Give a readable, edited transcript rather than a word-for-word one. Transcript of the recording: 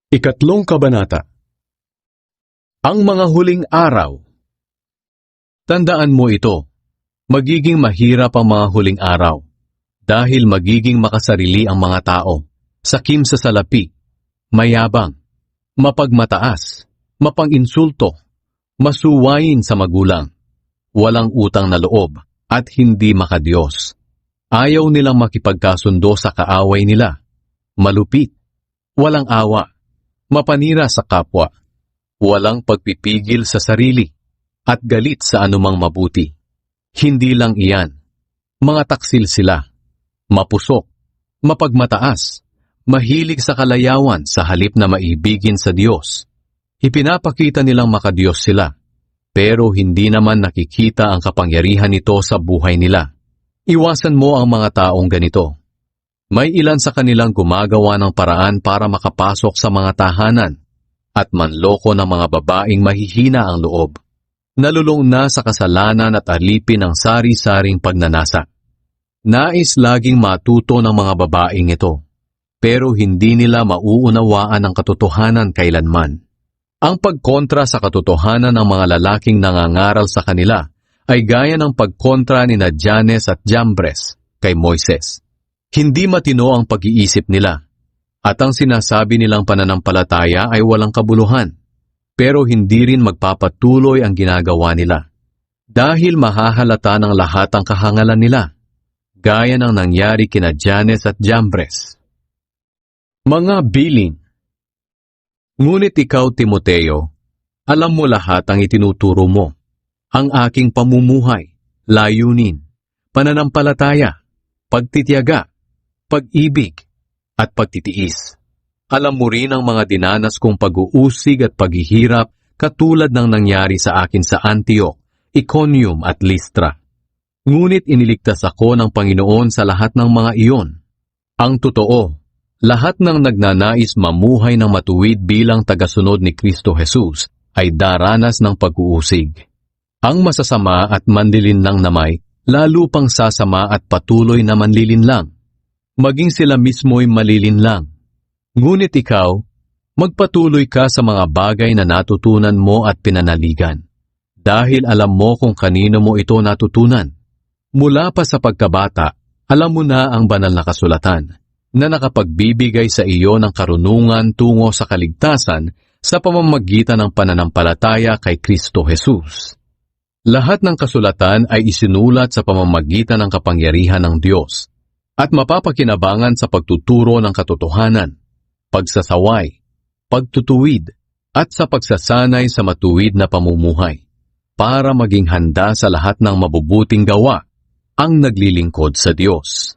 Ikatlong kabanata. Ang mga huling araw. Tandaan mo ito, magiging mahirap ang mga huling araw, dahil magiging makasarili ang mga tao, sakim sa salapi, mayabang, mapagmataas, mapang-insulto, masuwayin sa magulang, walang utang na loob, at hindi makadiyos. Ayaw nilang makipagkasundo sa kaaway nila, malupit, walang awa, mapanira sa kapwa, walang pagpipigil sa sarili, at galit sa anumang mabuti. Hindi lang iyan, mga taksil sila, mapusok, mapagmataas, mahilig sa kalayawan sa halip na maibigin sa Diyos. Ipinapakita nilang makadiyos sila, pero hindi naman nakikita ang kapangyarihan nito sa buhay nila. Iwasan mo ang mga taong ganito. May ilan sa kanilang gumagawa ng paraan para makapasok sa mga tahanan at manloko ng mga babaeng mahihina ang loob. Nalulong na sa kasalanan at alipin ang sari-saring pagnanasa. Nais laging matuto ng mga babaeng ito, pero hindi nila mauunawaan ang katotohanan kailanman. Ang pagkontra sa katotohanan ng mga lalaking nangangaral sa kanila ay gaya ng pagkontra ni Janes at Jambres kay Moises. Hindi matino ang pag-iisip nila, at ang sinasabi nilang pananampalataya ay walang kabuluhan, pero hindi rin magpapatuloy ang ginagawa nila, dahil mahahalata ng lahat ang kahangalan nila, gaya ng nangyari kina Janes at Jambres. Mga bilin. Ngunit ikaw, Timoteo, alam mo lahat ang itinuturo mo, ang aking pamumuhay, layunin, pananampalataya, pagtitiyaga, pag-ibig, at pagtitiis. Alam mo rin ang mga dinanas kong pag-uusig at paghihirap katulad ng nangyari sa akin sa Antioch, Iconium at Lystra. Ngunit iniligtas ako ng Panginoon sa lahat ng mga iyon. Ang totoo, lahat ng nagnanais mamuhay ng matuwid bilang tagasunod ni Kristo Jesus ay daranas ng pag-uusig. Ang masasama at manlilinlang namay, lalo pang sasama at patuloy na manlilinlang. Maging sila mismo'y malilinlang. Ngunit ikaw, magpatuloy ka sa mga bagay na natutunan mo at pinanaligan, dahil alam mo kung kanino mo ito natutunan. Mula pa sa pagkabata, alam mo na ang banal na kasulatan, na nakapagbibigay sa iyo ng karunungan tungo sa kaligtasan sa pamamagitan ng pananampalataya kay Kristo Jesus. Lahat ng kasulatan ay isinulat sa pamamagitan ng kapangyarihan ng Diyos, at mapapakinabangan sa pagtuturo ng katotohanan, pagsasaway, pagtutuwid, at sa pagsasanay sa matuwid na pamumuhay, para maging handa sa lahat ng mabubuting gawa ang naglilingkod sa Diyos.